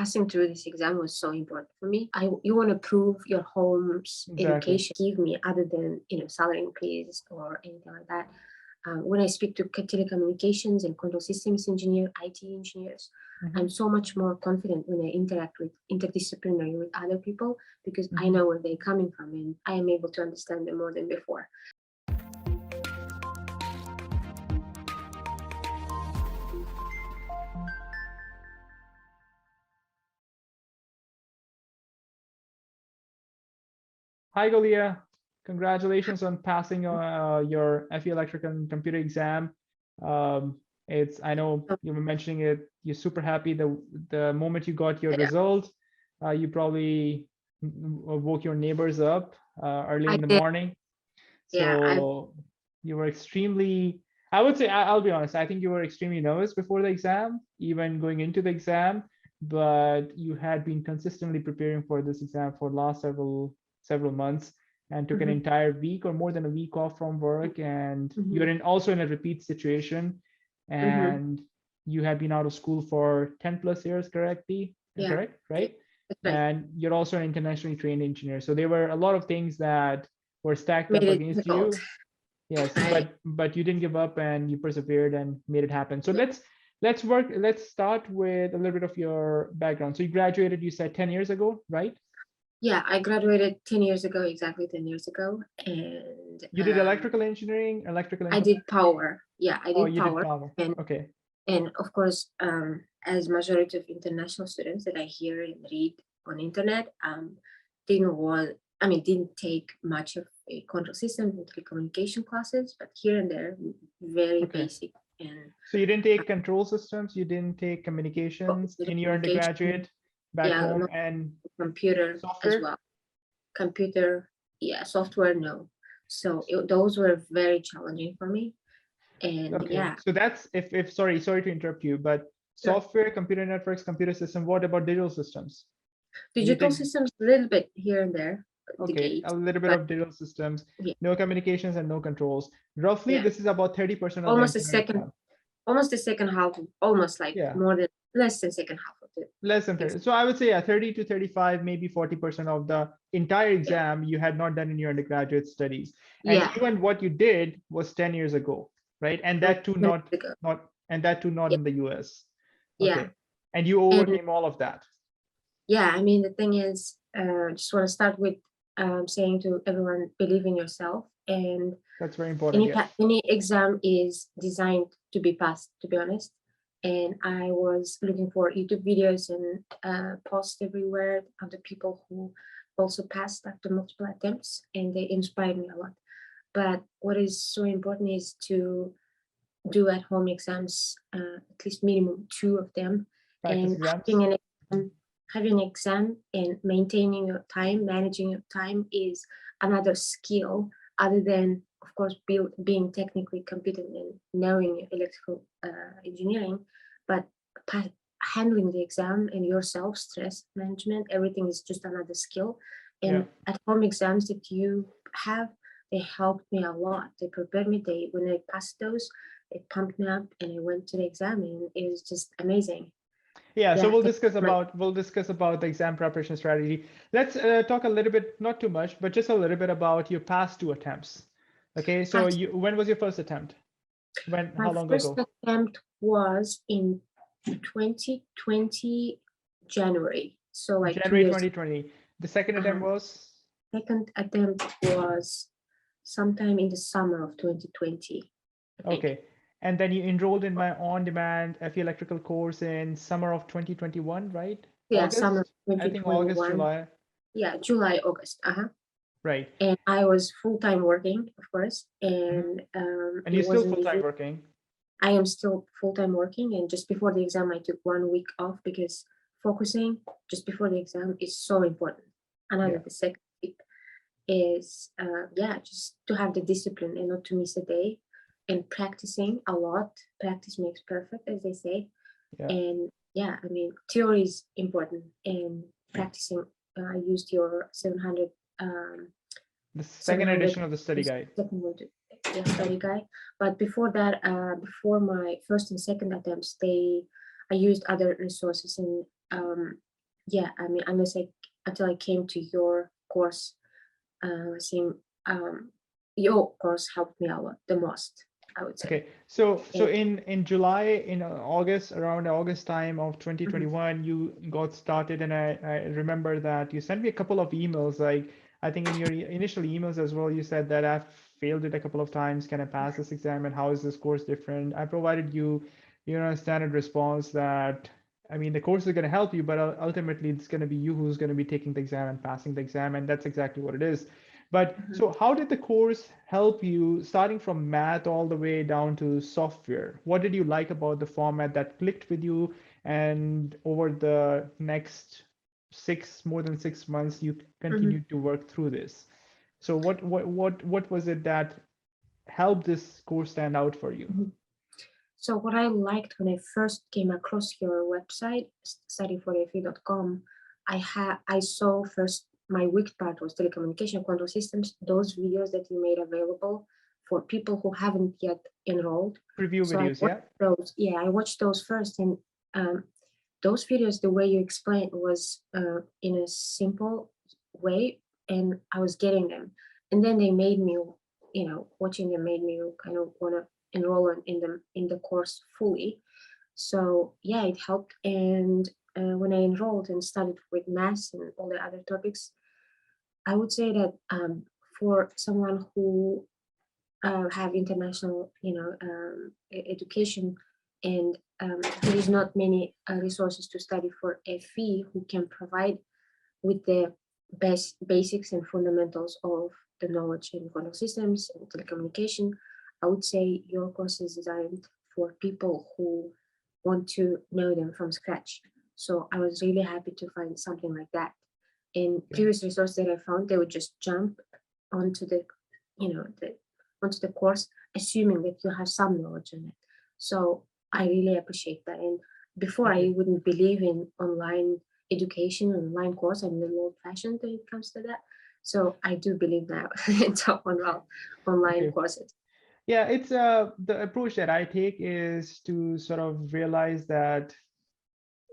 passing through this exam was so important for me. You want to prove your home's education give me other than salary increase or anything like that. When I speak to telecommunications and control systems engineer, IT engineers, I'm so much more confident when I interact with interdisciplinary with other people because I know where they're coming from and I am able to understand them more than before. Hi, Gulya. Congratulations on passing your FE Electrical and Computer exam. I know you were mentioning it. You're super happy. The moment you got your result, you probably woke your neighbors up early in the morning. So you were extremely. I would say, I'll be honest. I think you were extremely nervous before the exam, even going into the exam. But you had been consistently preparing for this exam for last several months and took an entire week or more than a week off from work, and you're also in a repeat situation, and you have been out of school for 10 plus years, correct, right? And you're also an internationally trained engineer, so there were a lot of things that were stacked up against you. Yes, but you didn't give up and you persevered and made it happen. So let's start with a little bit of your background. So you graduated, you said 10 years ago, right? Yeah, I graduated 10 years ago, exactly 10 years ago. And you did electrical engineering? I did power. Yeah, I did you power. Did power. And, okay. And of course, as majority of international students that I hear and read on internet, didn't take much of a control system and telecommunication classes, but here and there, very basic. And so you didn't take control systems, you didn't take communications in your undergraduate back home, and computer software as well. Computer, software, no. So those were very challenging for me. And so that's if sorry to interrupt you, but software, computer networks, computer system, what about digital systems? Digital systems, a little bit here and there. Okay, a little bit of digital systems, no communications and no controls. Roughly, this is about 30% of almost the second half, almost like more than less than second half of it. Less than 30. So I would say 30 to 35, maybe 40% of the entire exam you had not done in your undergraduate studies. And even what you did was 10 years ago, right? And that too not in the US. Okay. And you overcame all of that. Yeah, I mean, the thing is, just want to start with saying to everyone, believe in yourself. And that's very important. Any exam is designed to be passed, to be honest. And I was looking for YouTube videos and posts everywhere of the people who also passed after multiple attempts, and they inspired me a lot. But what is so important is to do at-home exams, at least minimum 2 of them. Practice and having an exam and maintaining your time, managing your time is another skill other than, of course, being technically competent and knowing electrical engineering, but handling the exam and yourself, stress management, everything is just another skill. And at-home exams that you have, they helped me a lot. They prepared me. When I passed those, it pumped me up, and I went to the exam, and it was just amazing. So we'll discuss about the exam preparation strategy. Let's talk a little bit, not too much, but just a little bit about your past 2 attempts. Okay, so when was your first attempt? How long ago? My first attempt was in 2020 January. So like January 2020. The second attempt was? Second attempt was sometime in the summer of 2020. Okay. And then you enrolled in my on-demand FE electrical course in summer of 2021, right? Yeah, August? summer 2021. I think August, July. Yeah, July, August. Right. And I was full-time working, of course. And you're still full-time working? I am still full-time working. And just before the exam, I took 1 week off because focusing just before the exam is so important. The second tip is, just to have the discipline and not to miss a day. And practicing a lot. Practice makes perfect, as they say. And I mean, theory is important. And practicing, I used your 700. The second edition of the study guide. Study guide. But before that, before my first and second attempts, I used other resources. And yeah, I mean, until I came to your course, I think your course helped me out the most, I would say. Okay, so And in July, in August, around August time of mhm, 2021, you got started, and I remember that you sent me a couple of emails. Like I think in your initial emails as well, you said that I've failed it a couple of times. Can I pass this exam? And how is this course different? I provided you, a standard response that I mean the course is going to help you, but ultimately it's going to be you who's going to be taking the exam and passing the exam, and that's exactly what it is. But mhm, so how did the course help you starting from math all the way down to software? What did you like about the format that clicked with you? And over the next more than 6 months, you mhm, continued to work through this. So what was it that helped this course stand out for you? mhm. So what I liked when I first came across your website, studyforf.com, I saw first my weak part was telecommunication, quantum systems, those videos that you made available for people who haven't yet enrolled. Preview So I videos, watched yeah? those. Yeah, I watched those first, and um, those videos, the way you explained was in a simple way, and I was getting them. And then they made me, watching them made me kind of want to enroll in the course fully. So yeah, it helped. And when I enrolled and started with maths and all the other topics, I would say that for someone who have international, education, and there is not many resources to study for FE who can provide with the basics and fundamentals of the knowledge in quantum systems and telecommunication. I would say your course is designed for people who want to know them from scratch. So I was really happy to find something like that. In Okay. previous resources that I found, they would just jump onto the onto the course, assuming that you have some knowledge on it. So I really appreciate that. And before Okay. I wouldn't believe in online education and online course. I'm a little old fashioned when it comes to that. So I do believe now in top online Okay. courses. Yeah, it's the approach that I take is to sort of realize that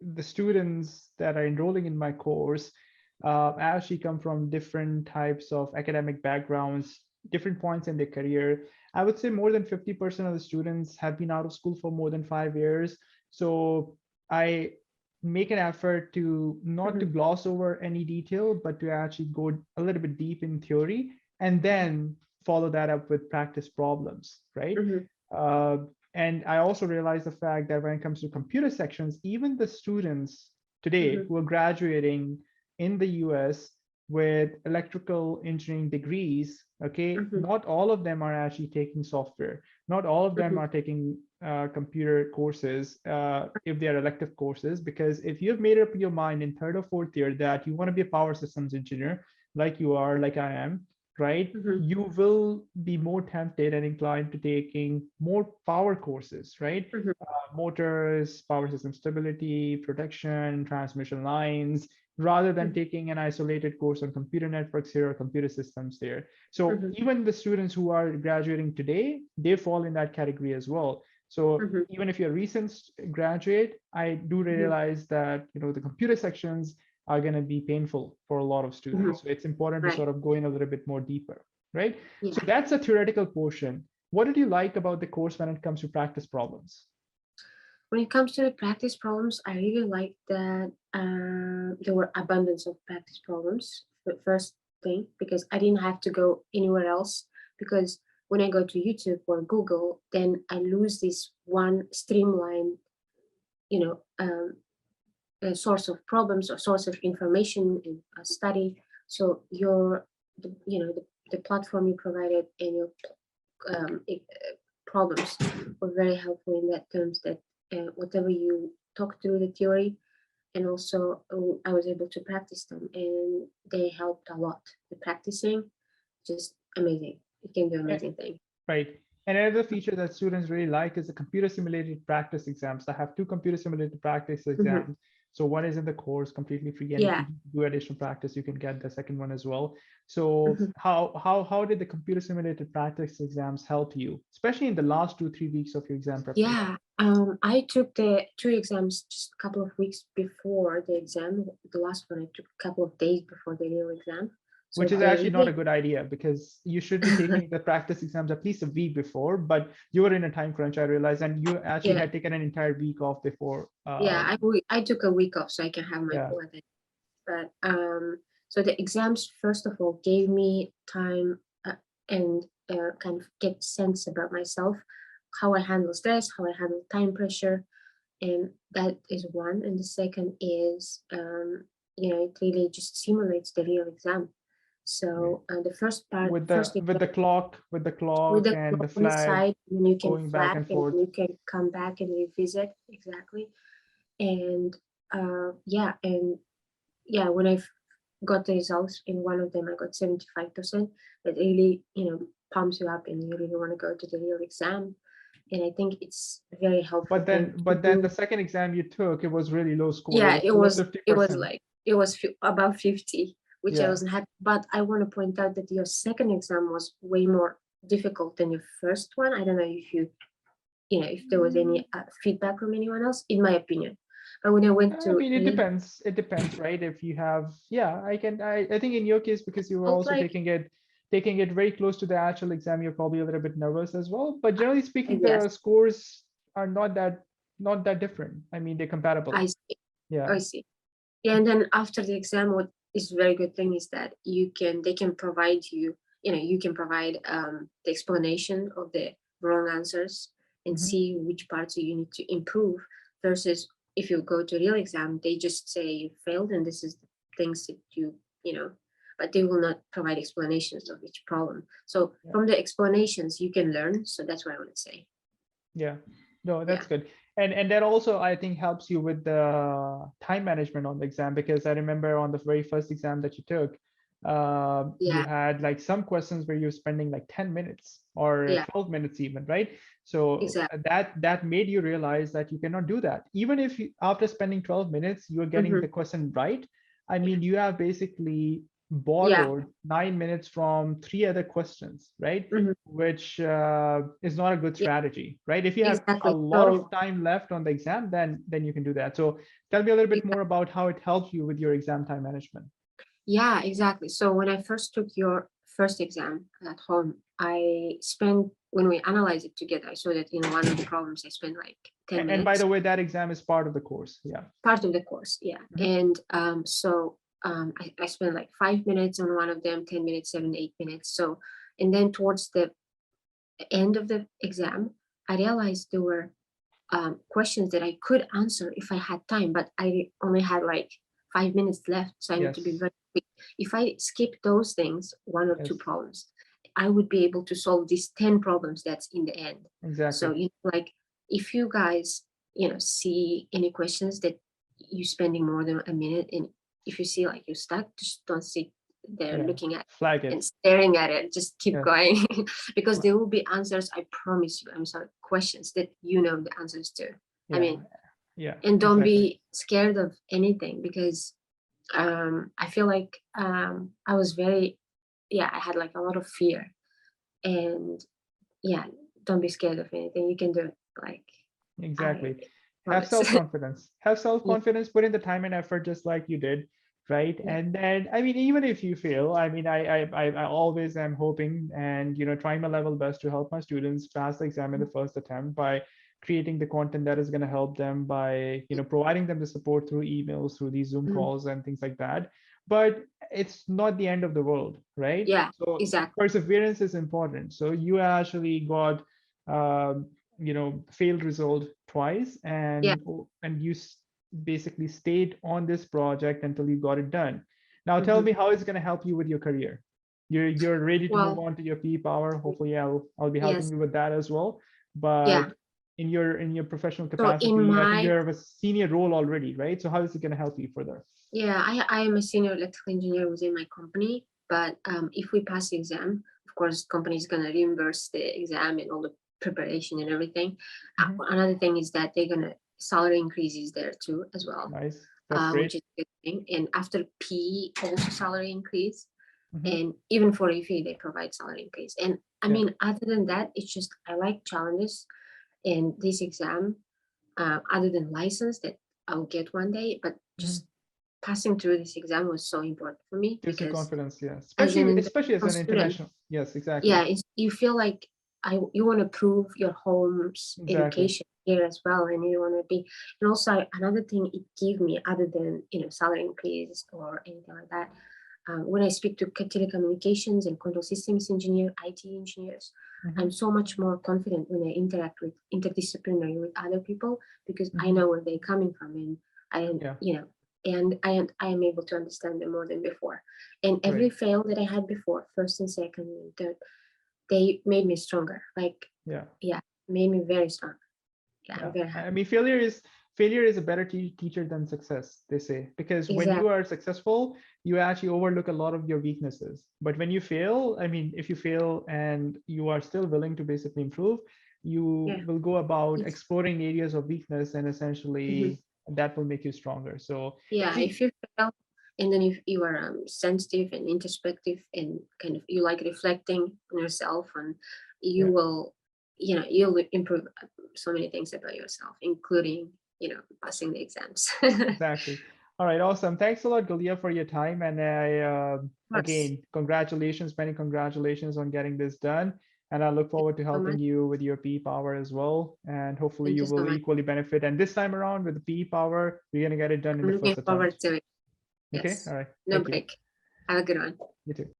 the students that are enrolling in my course actually come from different types of academic backgrounds, different points in their career. I would say more than 50% of the students have been out of school for more than 5 years. So I make an effort to not to Mhm, gloss over any detail, but to actually go a little bit deep in theory and then follow that up with practice problems, right? mhm, Uh, and I also realized the fact that when it comes to computer sections, even the students today mhm, who are graduating in the US with electrical engineering degrees, okay, mhm, not all of them are actually taking software. Not all of them mhm, are taking computer courses if they are elective courses, because if you've made up your mind in third or fourth year that you want to be a power systems engineer, like you are, like I am, right? mhm, You will be more tempted and inclined to taking more power courses, right? mhm, Motors, power system stability, protection, transmission lines, rather than mhm, taking an isolated course on computer networks here or computer systems there. So mhm, even the students who are graduating today, they fall in that category as well. So mhm, even if you're a recent graduate, I do mhm, realize that the computer sections are going to be painful for a lot of mhm. students. So it's important to Right. sort of go in a little bit more deeper, right? So Yeah. that's a theoretical portion. What did you like about the course when it comes to practice problems? When it comes to the practice problems, I really like that there were abundance of practice problems. The first thing, because I didn't have to go anywhere else. Because when I go to YouTube or Google, then I lose this one streamlined, you know, a source of problems or source of information in a study. So the platform you provided and your problems were very helpful in that terms that whatever you talk through the theory and also I was able to practice them and they helped a lot. The practicing, just amazing. You can do Eh, amazing things. Right. And another feature that students really like is the computer simulated practice exams. I have two computer simulated practice Mhm. exams. So one is in the course completely free, and if Yeah. you do additional practice, you can get the second one as well. So Mhm. how did the computer simulated practice exams help you, especially in the last 2 3 weeks of your exam Yeah, preparation? I took the 2 exams just a couple of weeks before the exam. The last one I took a couple of days before the real exam. So Which is the actually not a good idea, because you should be taking the practice exams at least a week before, but you were in a time crunch, I realized, and you actually yeah, had taken an entire week off before. yeah, I took a week off so I can have my Yeah. full attention. But so the exams first of all gave me time and kind of get sense about myself, how I handle stress, how I handle time pressure, and that is one. And the second is it really just simulates the real exam. So the first part, With first the with exam the clock, with the with clock the and the clock on the flag side, and you can going back flag and and forth. you can come back and revisit exactly. And when I got the results in one of them, I got 75%. That really, pumps you up and you really want to go to the real exam. And I think it's a very helpful But thing then, to but then do. the second exam you took, it was really low score. It Yeah, was below 50%. like, it was about 50, which I Yeah. wasn't happy. But I want to point out that your second exam was way more difficult than your first one. I don't know if if there was any feedback from anyone else, in my opinion. But when I went I to mean, it depends. It depends, right? If you have, yeah, I think in your case, because you were felt also like, taking it very close to the actual exam, you're probably a little bit nervous as well. But generally speaking, yes, the scores are not that different. I mean, they're I compatible. see. Yeah. I see. Yeah, and then after the exam, what is a very good thing is that they can provide you, you can provide the explanation of the wrong answers and Mhm. see which parts you need to improve, versus if you go to real exam, they just say you failed and this is the things that but they will not provide explanations of each problem. So Yeah. from the explanations you can learn. So that's what I want to say. Yeah. No, Yeah. that's good. And that also, I think, helps you with the time management on the exam, because I remember on the very first exam that you took, you Yeah. had like some questions where you're spending like 10 minutes or Yeah. 12 minutes even, right? So Exactly. that made you realize that you cannot do that. Even if you, after spending 12 minutes, you're getting Hmm. the question right. I Yeah. mean, you have basically Yeah. borrowed 9 minutes from three other questions, right? Hmm. Which is not a good Yeah. strategy, right? If you have a Exactly. lot of So time left on the exam, then you can do that. So tell me a little bit more about how it helps you with your exam time management. yeah, exactly. So when I first took your first exam at home, when we analyzed it together, I saw that in one of the problems I spent like 10 And by minutes, the way, that exam is part of the course. Yeah. part of the course. Yeah. Mhm. And I spent like 5 minutes on one of them, 10 minutes, 7, 8 minutes. So, and then towards the end of the exam, I realized there were questions that I could answer if I had time, but I only had like 5 minutes left. So I need to be Yes. very quick. If I skip those things, one or two Yes. problems, I would be able to solve these 10 problems that's in the end. So, Exactly. like if you guys, see any questions that you spending more than a minute, and if you see like you're stuck, just don't sit there Yeah. looking at Flag and it. staring at it. Just keep Yes. going because there will be answers. I promise you. I'm sorry, questions that you know the answers to. I Yeah. mean, Yeah. and don't Exactly. be scared of anything, because I feel like I was very, I had like a lot of fear. And yeah, don't be scared of anything. You can do it. Like, I Exactly. Have promise. self-confidence. Have Yeah. self-confidence, put in the time and effort just like you did, right? Yeah. And then, I mean, even if you fail, I mean, I always am hoping and, trying my level best to help my students pass the exam in the first attempt by creating the content that is going to help them, by, providing them the support through emails, through these Zoom Mhm. calls and things like that. But it's not the end of the world, right? Yeah, So exactly. perseverance is important. So you actually got, um, failed result twice, Yeah. and you basically stayed on this project until you got it done. Now tell Hmm. me how it's going to help you with your career. You're ready to move Well, on to your PE power. Hopefully I'll be helping yes. you with that as well. Yeah. But in your professional So in capacity, I think you my, have a senior role already, right? So how is it going to help you further? yeah, I am a senior electrical engineer within my company. But if we pass the exam, of course, company is going to reimburse the exam and all the preparation and everything. Mhm. Another thing is that they're going to salary increases there too as well, Nice. That's great. which is a good thing. And after PE, also salary increase. Mhm. And even for AFE, they provide salary increase. And I Yeah. mean, other than that, it's just I like challenges. And this exam, other than license that I'll get one day, but just passing through this exam was so important for me Gives you because confidence, yeah. as an Especially as international an student, international. Yes, exactly. yeah, you feel like you want to prove your home's Exactly. education here as well, and you want to be. And also another thing it gave me, other than salary increase or anything like that, when I speak to telecommunications and control systems engineer, IT engineers, I'm so much more confident when I interact with interdisciplinary with other people because I know where they're coming from, and I am able to understand them more than before. And every fail that I had before, first and second and third, they made me stronger. Like, made me very strong. Yeah, I'm very happy. I mean, failure is a better teacher than success, they say, because when you are successful, you actually overlook a lot of your weaknesses. But when you fail, I mean, if you fail and you are still willing to basically improve, you will go about exploring areas of weakness, and essentially that will make you stronger. So if you fail, and then if you are sensitive and introspective and kind of you like reflecting on yourself, and you will you'll improve so many things about yourself, including passing the exams. Exactly. All right, awesome. Thanks a lot, Gulya, for your time. And again, congratulations, many congratulations on getting this done. And I look forward to helping you with your PE power as well. And hopefully you will equally benefit. And this time around with the PE power, we're going to get it done in the first attempt. I'm looking forward to it. Okay, all right. No break. Have a good one. You too.